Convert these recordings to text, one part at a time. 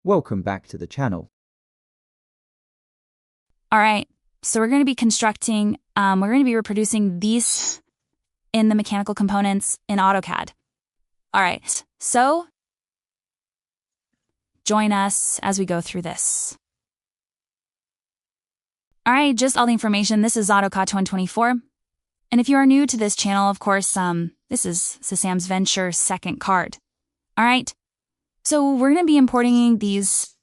Welcome back to the channel. All right, so we're going to be constructing, we're going to be reproducing these in the mechanical components in AutoCAD. All right, so join us as we go through this. All right, just all the information. This is AutoCAD 2024. And if you are new to this channel, of course, this is Sasam's Venture second card. All right, so we're going to be importing these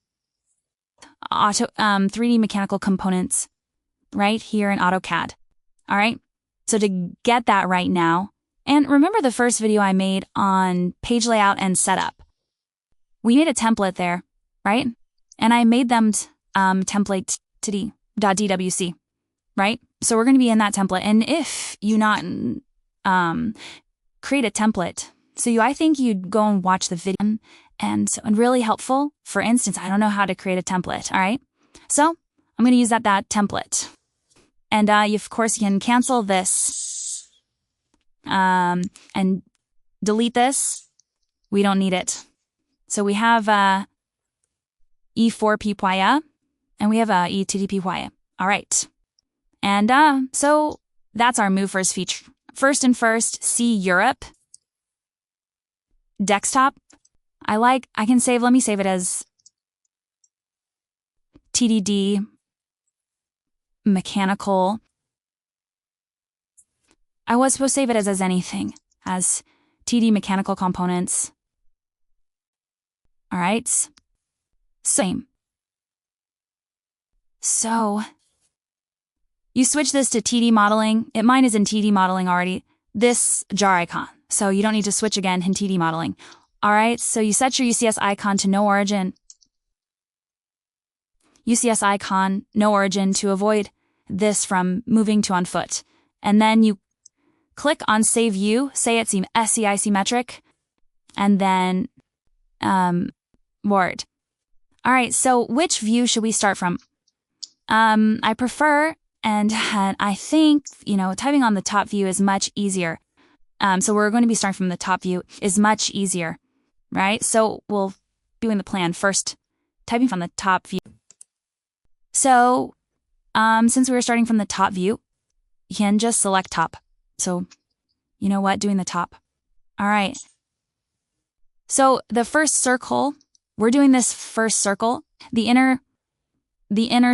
3D mechanical components right here in AutoCAD. All right, so to get that right now, and remember the first video I made on page layout and setup. We made a template there, right? And I made them template .dwc, right? So we're going to be in that template. And if you not create a template, so I think you'd go and watch the video and really helpful. For instance, I don't know how to create a template, all right? So I'm going to use that template. And of course, you can cancel this and delete this. We don't need it. So we have E4PYA and we have E2DPYA. All right. And so that's our move first feature. First, see Europe. Desktop. I can save, let me save it as TDD mechanical. I was supposed to save it as anything, as TD mechanical components. All right. Same. So you switch this to TD modeling. Mine is in TD modeling already. This jar icon. So you don't need to switch again in TD modeling. All right, so you set your UCS icon to no origin. UCS icon, no origin, to avoid this from moving to on foot. And then you click on Save View, say it's SCI symmetric, and then Word. All right, so which view should we start from? I prefer, and I think, typing on the top view is much easier. So we're going to be starting from the top view is much easier, right? So we'll be doing the plan first, typing from the top view. So since we were starting from the top view, you can just select top. So you know what, doing the top. All right. So the first circle, we're doing this first circle. The inner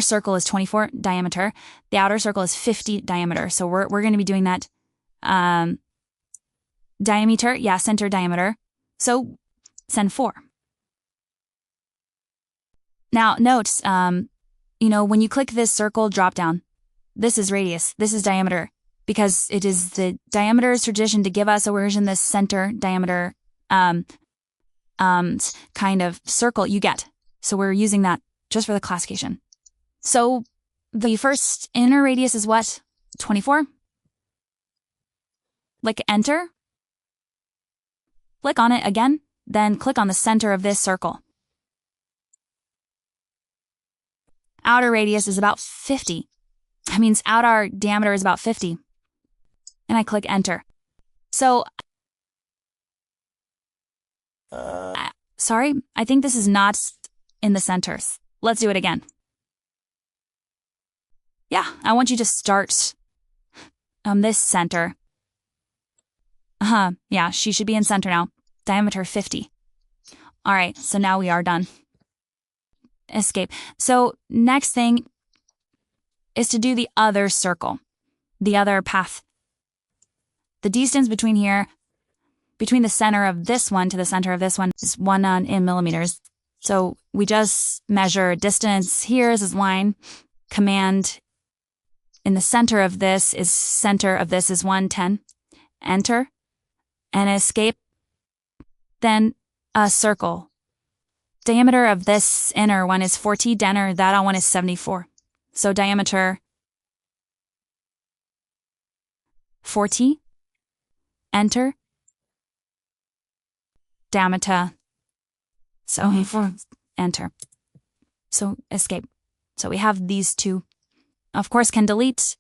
circle is 24 diameter. The outer circle is 50 diameter. So we're going to be doing that diameter, center diameter. So send 4. Now note, when you click this circle drop down, this is radius, this is diameter, because it is the diameter's tradition to give us a version this center diameter kind of circle you get. So we're using that just for the classification. So the first inner radius is what? 24. Click enter. Click on it again, then click on the center of this circle. Outer radius is about 50. That means outer diameter is about 50. And I click enter. So, sorry, I think this is not in the centers. Let's do it again. Yeah, I want you to start this center. Yeah, she should be in center now. Diameter 50. All right, so now we are done. Escape. So next thing is to do the other circle, the other path. The distance between the center of this one to the center of this one is 1 in millimeters. So we just measure distance. Here is this line. Command in the center of this is 110. Enter. And escape, then a circle. Diameter of this inner one is 40, that one is 74. So diameter 40, enter, diameter, so enter, so escape. So we have these two. Of course, can delete,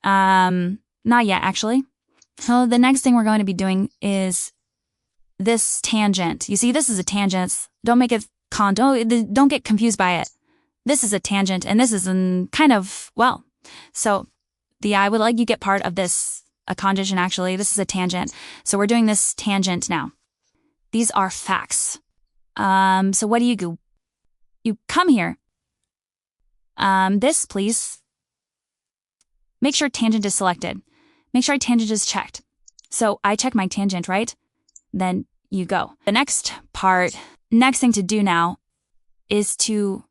not yet actually. So the next thing we're going to be doing is this tangent. You see, this is a tangent. Don't make it Don't get confused by it. This is a tangent and this is kind of, well, so I would like you get part of this, a conjunction actually. This is a tangent. So we're doing this tangent now. These are facts. So what do? You come here. This, please. Make sure tangent is selected. Make sure tangent is checked. So I check my tangent, right? Then you go. The next thing to do now is to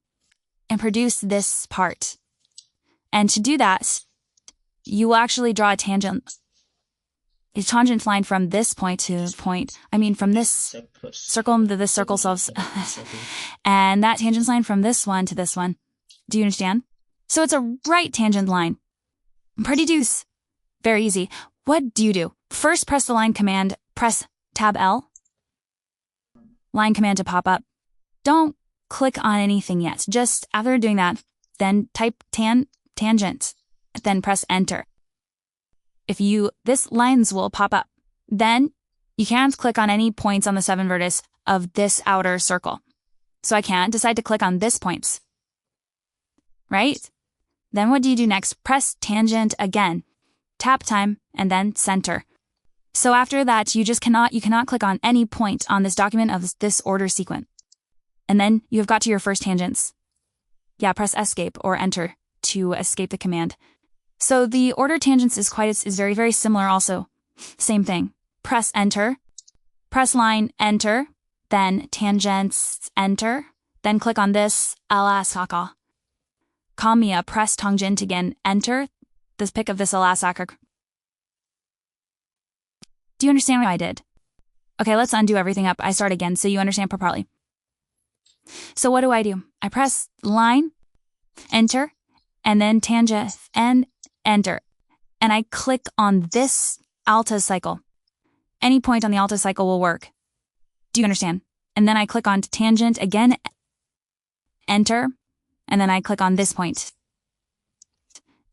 produce this part. And to do that, you will actually draw a tangent line from this point to point. I mean, from this circle to this circle. So, and that tangent line from this one to this one. Do you understand? So it's a right tangent line. Pretty deuce. Very easy. What do? First, press the line command. Press Tab L. Line command to pop up. Don't click on anything yet. Just after doing that, then type tangent. Then press enter. This lines will pop up. Then you can't click on any points on the 7 vertex of this outer circle. So I can't decide to click on this points. Right? Then what do you do next? Press tangent again. Tap time and then center. So after that, you cannot click on any point on this document of this order sequence. And then you have got to your first tangents. Yeah, press escape or enter to escape the command. So the order tangents is very, very similar also. Same thing. Press enter. Press line enter. Then tangents enter. Then click on this alasaka. Kamiya press tangent again. Enter. This pick of this alasaka. Do you understand what I did? Okay, let's undo everything up. I start again so you understand properly. So what do? I press line, enter, and then tangent and enter. And I click on this alta cycle. Any point on the alta cycle will work. Do you understand? And then I click on tangent again, enter, and then I click on this point.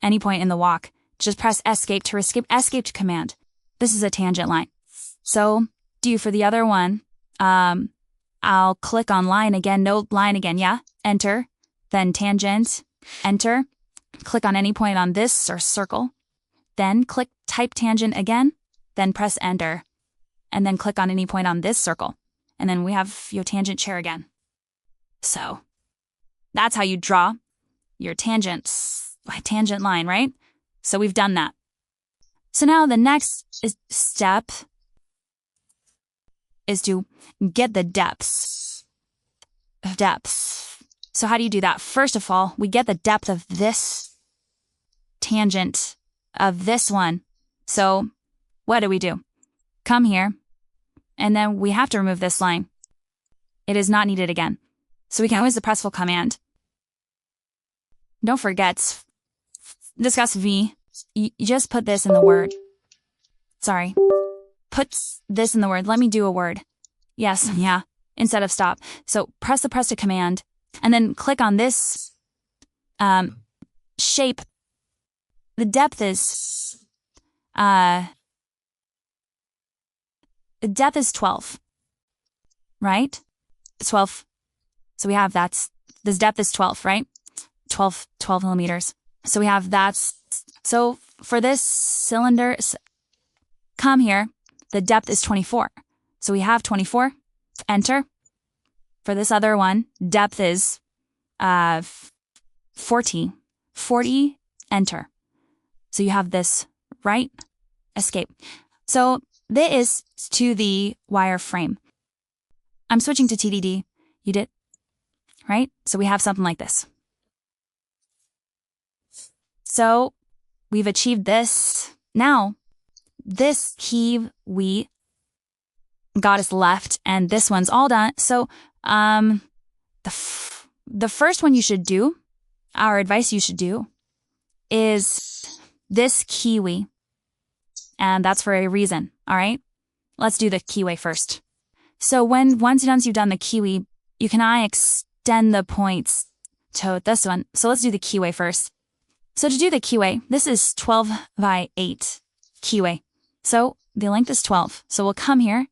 Any point in the walk. Just press escape to escape to command. This is a tangent line. So for the other one, I'll click on line again, no line again, yeah? Enter, then tangent, enter, click on any point on this or circle, then click type tangent again, then press enter, and then click on any point on this circle. And then we have your tangent chair again. So that's how you draw your tangent line, right? So we've done that. So now the next step is to get the depths. So how do you do that? First of all, we get the depth of this tangent of this one. So what do? Come here, and then we have to remove this line. It is not needed again. So we can always press full command. Don't forget, discuss V. You just put this in the word. Sorry. Put this in the word. Let me do a word. Yes, yeah, instead of stop. So press to command, and then click on this shape. The depth is 12, right? 12. So we have this depth is 12, right? 12 millimeters. So we have that. So for this cylinder, come here, the depth is 24. So we have 24, enter. For this other one, depth is 40, enter. So you have this, right? Escape. So this is to the wireframe. I'm switching to TDD. You did, right? So we have something like this. So we've achieved this. Now, this Keyway got us left, and this one's all done. So the first one you should do, our advice you should do, is this Keyway. And that's for a reason, all right? Let's do the Keyway first. So once you've done the Keyway, you can extend the points to this one. So let's do the Keyway first. So to do the Keyway, this is 12 by 8 Keyway. So the length is 12. So we'll come here,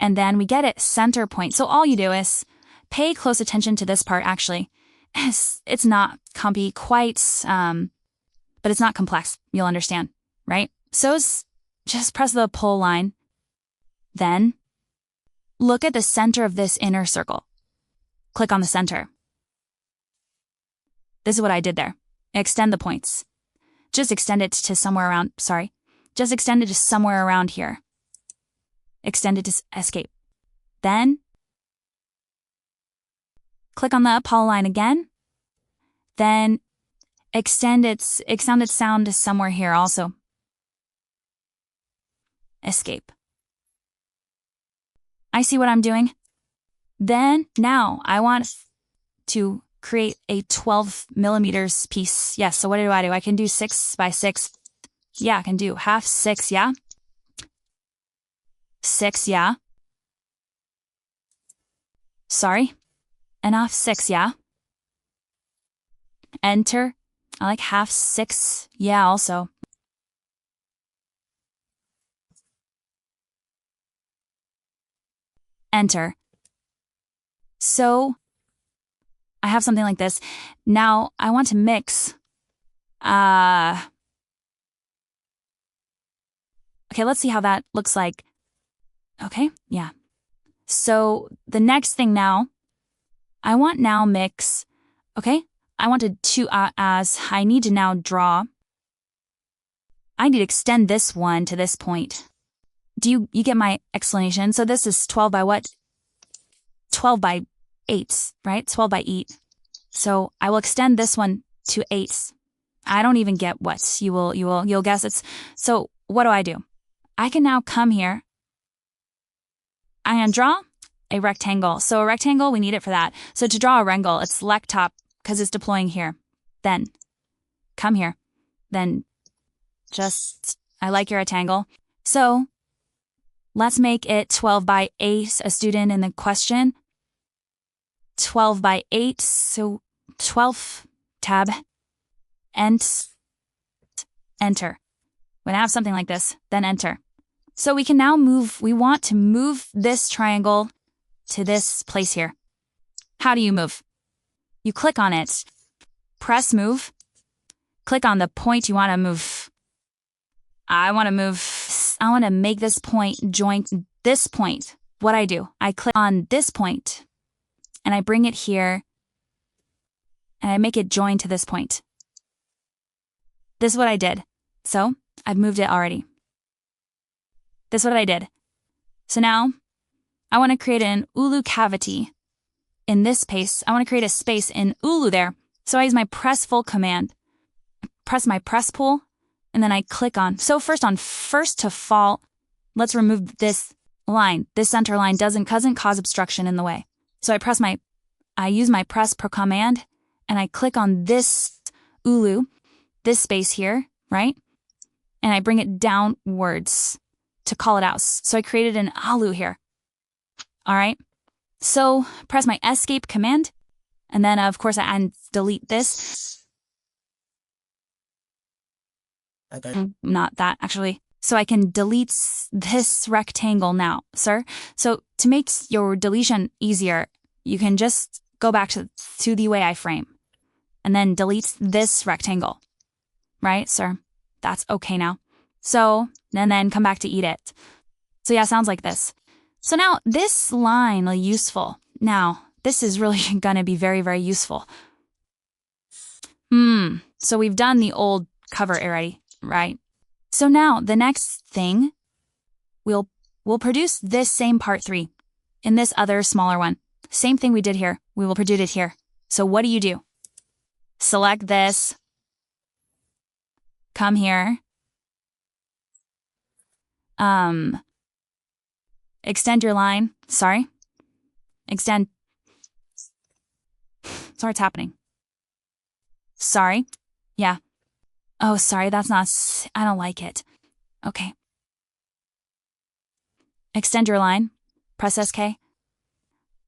and then we get it center point. So all you do is pay close attention to this part, actually. It's not compy quite, but it's not complex. You'll understand, right? So just press the pull line. Then look at the center of this inner circle. Click on the center. This is what I did there. Extend the points. Just extend it to somewhere around, just extend it to somewhere around here. Extend it to escape. Then click on the polyline again. Then extend its sound to somewhere here also. Escape. I see what I'm doing. Then now I want to create a 12 millimeters piece. Yes, so what do? I can do 6 by 6. Yeah, I can do half 6, yeah? 6, yeah? Sorry? Enough 6, yeah? Enter. I like half 6, yeah, also. Enter. So I have something like this. Now I want to mix. Okay, let's see how that looks like. Okay, yeah. So the next thing now, I want now mix. Okay, I wanted to, as I need to now draw. I need to extend this one to this point. Do you get my explanation? So this is 12 by what? 12 by 8, right? 12 by 8. So I will extend this one to 8. I don't even get what. You'll guess it's. So what do? I can now come here. I'm going to draw a rectangle. So a rectangle, we need it for that. So to draw a rectangle, it's select top because it's deploying here. Then come here. Then just, I like your rectangle. So let's make it 12 by 8, a student in the question. 12 by 8, so 12, tab, and enter. When I have something like this, then enter. So we can now move, we want to move this triangle to this place here. How do you move? You click on it, press move, click on the point you want to move. I want to make this point join this point. What I do, I click on this point and I bring it here and I make it join to this point. This is what I did. So I've moved it already. This is what I did. So now I want to create an Ulu cavity in this space. I want to create a space in Ulu there. So I use my press full command. Press my press pull and then I click on. So first on first to fault, let's remove this line. This center line doesn't cause obstruction in the way. So I use my press per command and I click on this Ulu, this space here, right? And I bring it downwards to call it out. So I created an Alu here. All right. So press my escape command. And then of course I delete this. Okay. Not that actually. So I can delete this rectangle now, sir. So to make your deletion easier, you can just go back to the way I frame and then delete this rectangle. Right, sir? That's okay now. So, and then come back to eat it. So yeah, sounds like this. So now this line is useful. Now, this is really going to be very, very useful. So we've done the old cover already, right? So now the next thing, we'll produce this same part 3 in this other smaller one. Same thing we did here. We will produce it here. So what do? Select this. Come here. Extend your line. Sorry. Extend. Sorry, it's happening. Sorry. Yeah. Oh, sorry, that's not, I don't like it. Okay. Extend your line. Press SK.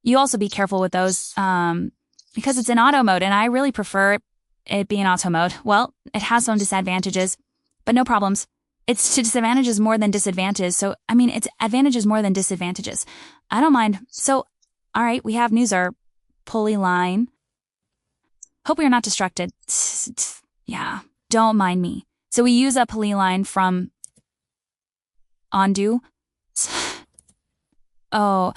You also be careful with those, because it's in auto mode and I really prefer it being auto mode. Well, it has some disadvantages, but no problems. It's to disadvantages more than disadvantages. So, I mean, it's advantages more than disadvantages. I don't mind. So, all right, we have user pulley line. Hope we are not distracted. Yeah, don't mind me. So we use a pulley line from undo. Oh,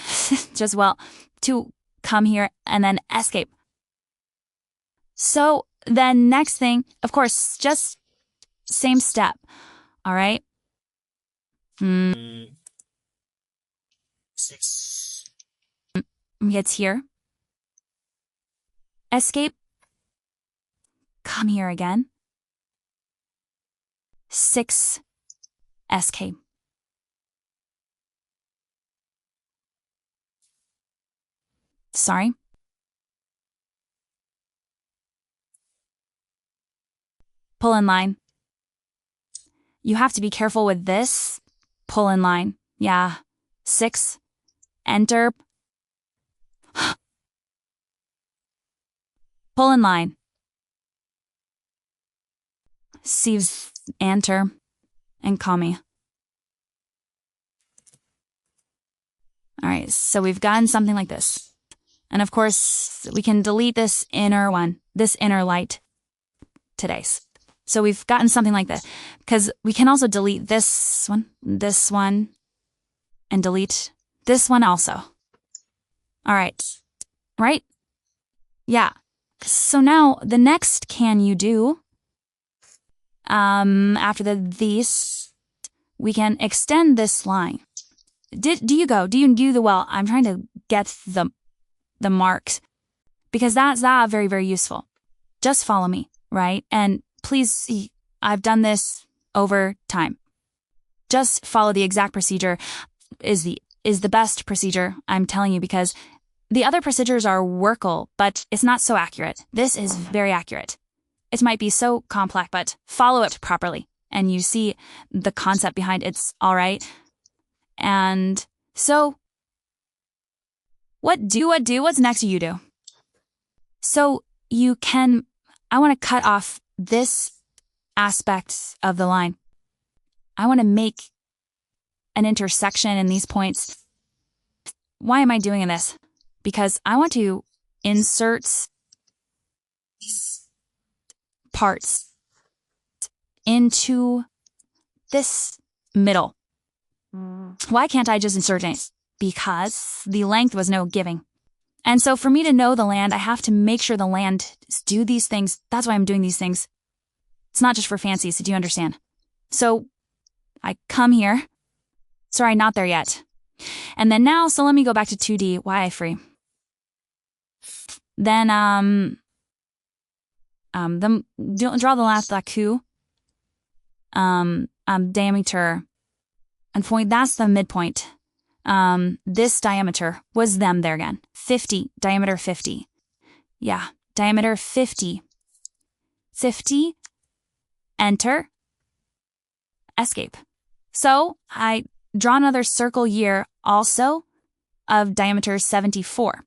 just well, to come here and then escape. So the next thing, of course, just same step. All right. Gets here. Escape. Come here again. 6. Escape. Sorry. Pull in line. You have to be careful with this. Pull in line. Yeah. 6. Enter. Pull in line. Sieves, enter, and call me. All right, so we've gotten something like this. And of course, we can delete this inner one, this inner light today. So we've gotten something like this, because we can also delete this one, and delete this one also. All right, right? Yeah. So now the next can you do, after these, we can extend this line. Do you do the well? I'm trying to get the marks, because that's very, very useful. Just follow me, right? And please see, I've done this over time. Just follow the exact procedure is the best procedure, I'm telling you, because the other procedures are workable, but it's not so accurate. This is very accurate. It might be so complex, but follow it properly, and you see the concept behind it's all right. And so, what's next you do? So I want to cut off this aspect of the line. I want to make an intersection in these points. Why am I doing this? Because I want to insert parts into this middle. Why can't I just insert it? Because the length was no giving. And so for me to know the land, I have to make sure the land do these things. That's why I'm doing these things. It's not just for fancies. Do you understand? So I come here. Sorry, not there yet. And then now, so let me go back to 2D. Why I free? Then, draw the last coup. Diameter. And point, that's the midpoint. This diameter was them there again. 50, diameter 50. Yeah, diameter 50. 50, enter, escape. So I draw another circle here also of diameter 74.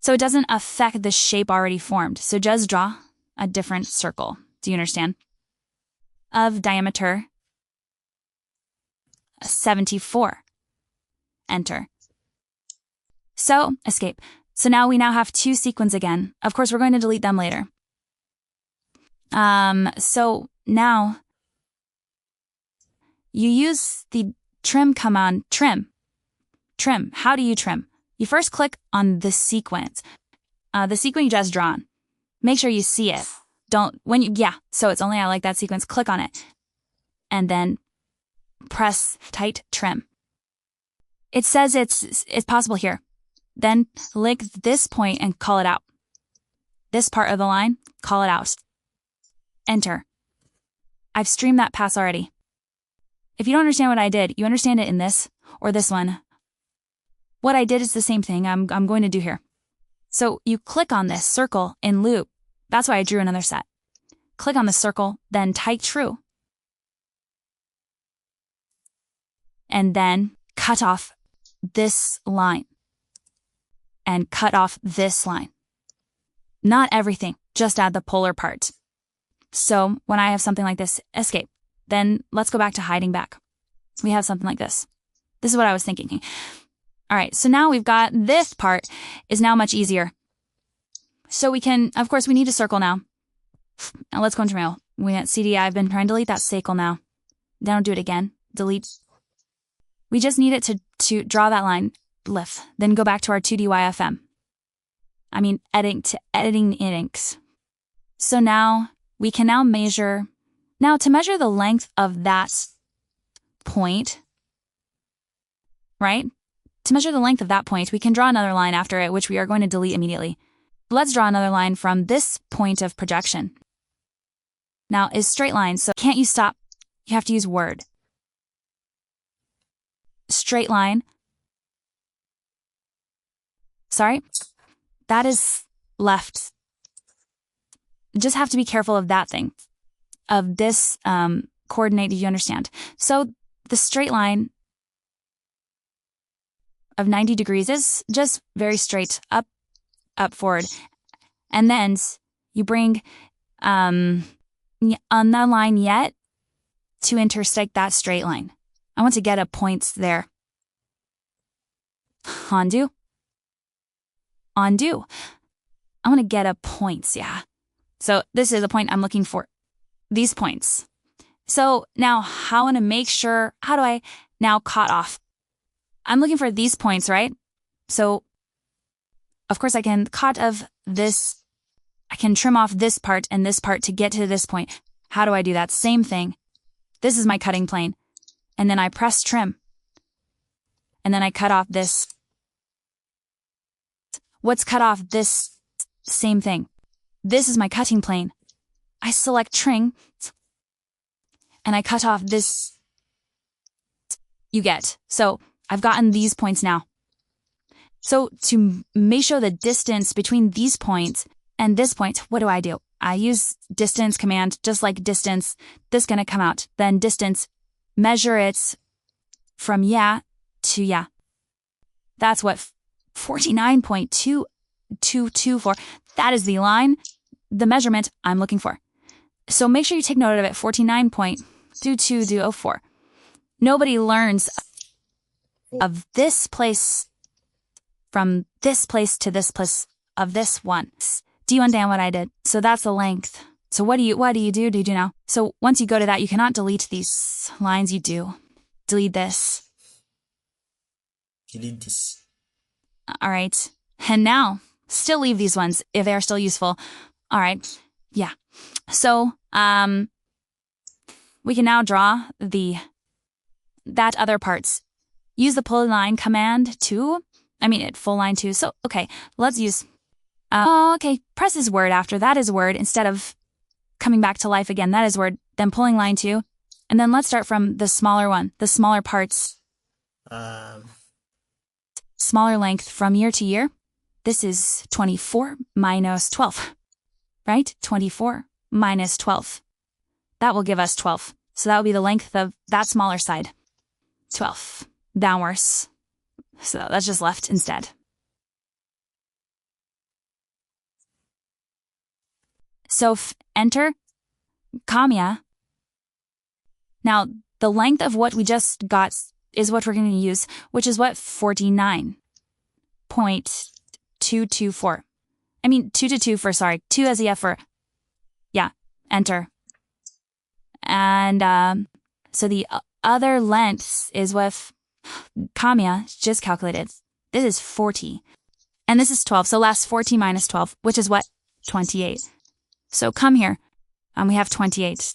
So it doesn't affect the shape already formed. So just draw a different circle. Do you understand? Of diameter 74. Enter. So, escape. So now we have 2 sequins again. Of course, we're going to delete them later. So now you use the trim command, trim. Trim. How do you trim? You first click on the sequence. The sequence you just drawn. Make sure you see it. So it's only I like that sequence. Click on it. And then press tight trim. It says it's possible here. Then click this point and call it out. This part of the line, call it out. Enter. I've streamed that pass already. If you don't understand what I did, you understand it in this or this one. What I did is the same thing I'm going to do here. So you click on this circle in loop. That's why I drew another set. Click on the circle, then type true. And then cut off this line. And cut off this line. Not everything, just add the polar part. So when I have something like this, escape. Then let's go back to hiding back. We have something like this. This is what I was thinking. All right, so now we've got this part is now much easier. So we can, of course, we need a circle now. Now let's go into mail. We at CD, I've been trying to delete that circle now. Then I'll do it again. Delete. We just need it to draw that line, lift. Then go back to our 2D YFM. I mean, editing inks. So now we can now measure, to measure the length of that point, right? To measure the length of that point, we can draw another line after it, which we are going to delete immediately. Let's draw another line from this point of projection. Now, is straight line, so can't use stop. You have to use word. Straight line. Sorry, that is left. Just have to be careful of that thing, of this coordinate. Do you understand? So the straight line of 90 degrees is just very straight up, forward. And then you bring on that line yet to intersect that straight line. I want to get a point there. Undo. Undo. I want to get a point, yeah. So this is a point I'm looking for. These points. So now I want to make sure, how do I now cut off? I'm looking for these points, right? So, of course, I can cut of this. I can trim off this part and this part to get to this point. How do I do that? Same thing. This is my cutting plane. And then I press trim. And then I cut off this. What's cut off? This same thing. This is my cutting plane. I select trim. And I cut off this. You get. So I've gotten these points now. So to make sure the distance between these points and this point, what do? I use distance command, just like distance. This is going to come out. Then distance, measure it from yeah to yeah. That's what 49.2224. That is the line, the measurement I'm looking for. So make sure you take note of it, 49.2204. Nobody learns of this place from this place to this place of this one. Do you understand what I did? So that's the length. So what do you do? Now? So once you go to that, you cannot delete these lines. You do. Delete this. Delete this. All right. And now, still leave these ones if they are still useful. All right. Yeah. So, we can now draw that other parts. Use the pull line command full line too. So, okay, let's use, press is word after that is word instead of coming back to life again. That is word, then pulling line 2. And then let's start from the smaller one, the smaller parts. Smaller length from year to year. This is 24 minus 12, right? 24 minus 12. That will give us 12. So that will be the length of that smaller side. 12. Downwards. So that's just left instead. So enter, comma. Now, the length of what we just got is what we're going to use, which is what 49.224. 2 as the F for, enter. And so the other lengths is what comma just calculated. This is 40. And this is 12. So last 40 minus 12, which is what? 28. So come here. We have 28.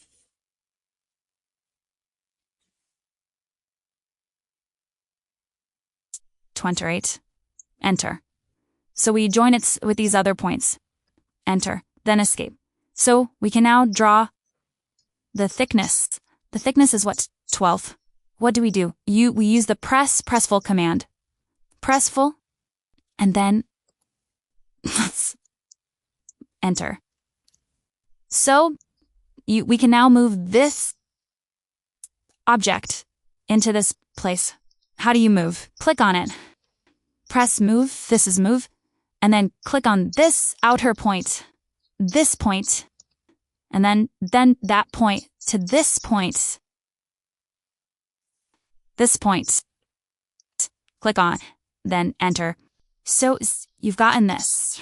Enter. So we join it with these other points. Enter. Then escape. So we can now draw the thickness. The thickness is what? 12. What do? We use the press full command. Press full, and then enter. So we can now move this object into this place. How do you move? Click on it. Press move. This is move. And then click on this outer point. This point. And then that point to this point. This point. Click on. then enter. So you've gotten this.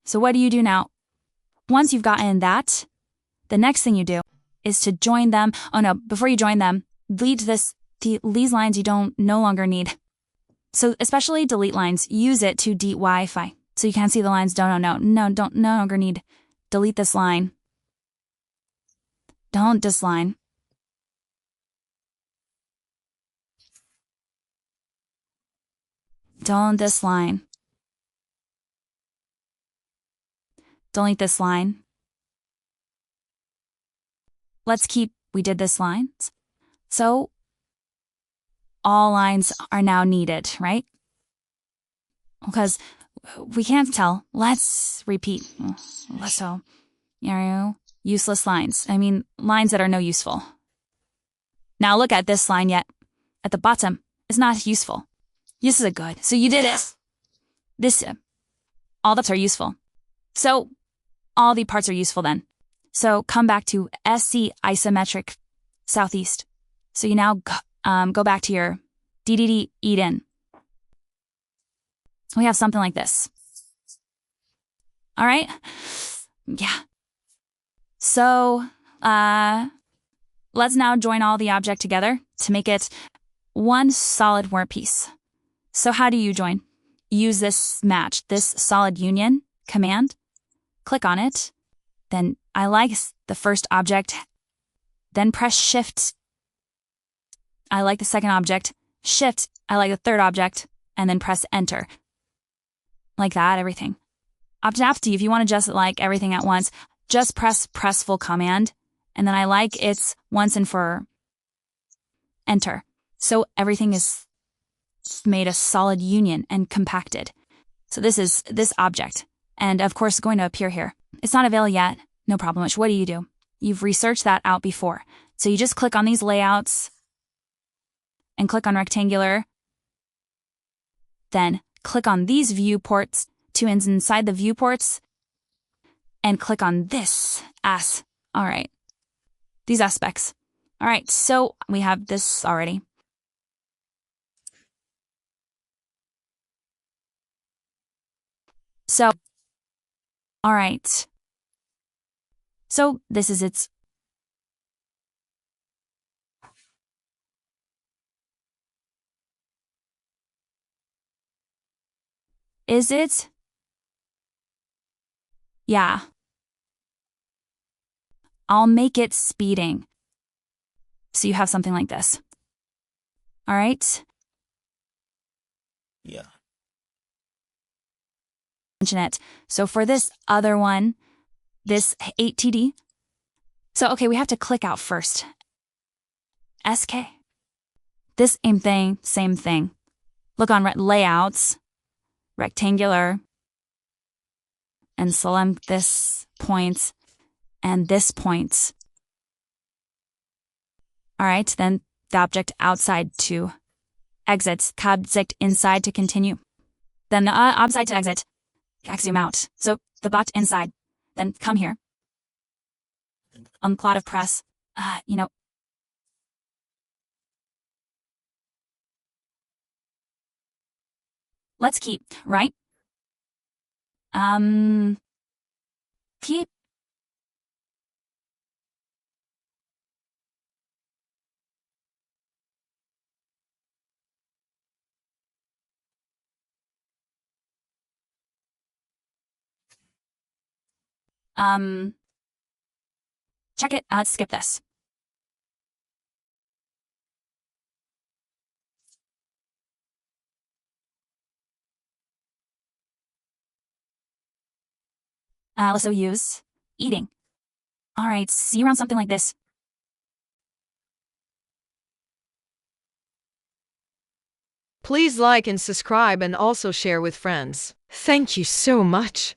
So what do you do now? Once you've gotten that, the next thing you do is to join them. Oh no, before you join them, delete these lines you no longer need. So especially delete lines, use it to delete Wi-Fi. So you can't see the lines. Don't no longer need. Delete this line. Don't this line. Don't this line. Delete this line. We did this line. So all lines are now needed, right? Because we can't tell. Let's repeat. So, useless lines. I mean, lines that are no useful. Now look at this line yet. At the bottom, it's not useful. This is good. So you did it. All the parts are useful. So all the parts are useful then. So come back to SC isometric southeast. So you now go back to your DDD Eden. We have something like this. All right. Yeah. So let's now join all the object together to make it one solid work piece. So how do you join? Use this match, this solid union command. Click on it. Then I like the first object. Then press Shift. I like the second object. Shift. I like the third object. And then press Enter. Like that, everything. Up to you. If you want to just like everything at once, just press full command. And then I like it's once and for Enter. So everything is made a solid union and compacted. So this is this object. And of course, going to appear here. It's not available yet. No problem. What do? You've researched that out before. So you just click on these layouts and click on rectangular. Then click on these viewports to inside the viewports and click on this as. All right. These aspects. All right. So we have this already. So, all right. So this is its. Is it? Yeah. I'll make it speeding. So you have something like this. All right? Yeah. Mention it. So for this other one, this 8TD. So, okay, we have to click out first. SK. This same thing. Look on layouts, rectangular, and select this point and this point. All right, then the object outside to exit, object inside to continue. Then the outside to exit, zoom out. So the bot inside, then come here. On plot of press, let's keep, right? Keep. Check it. Let's skip this. Also use eating. All right, see you around something like this. Please like and subscribe and also share with friends. Thank you so much.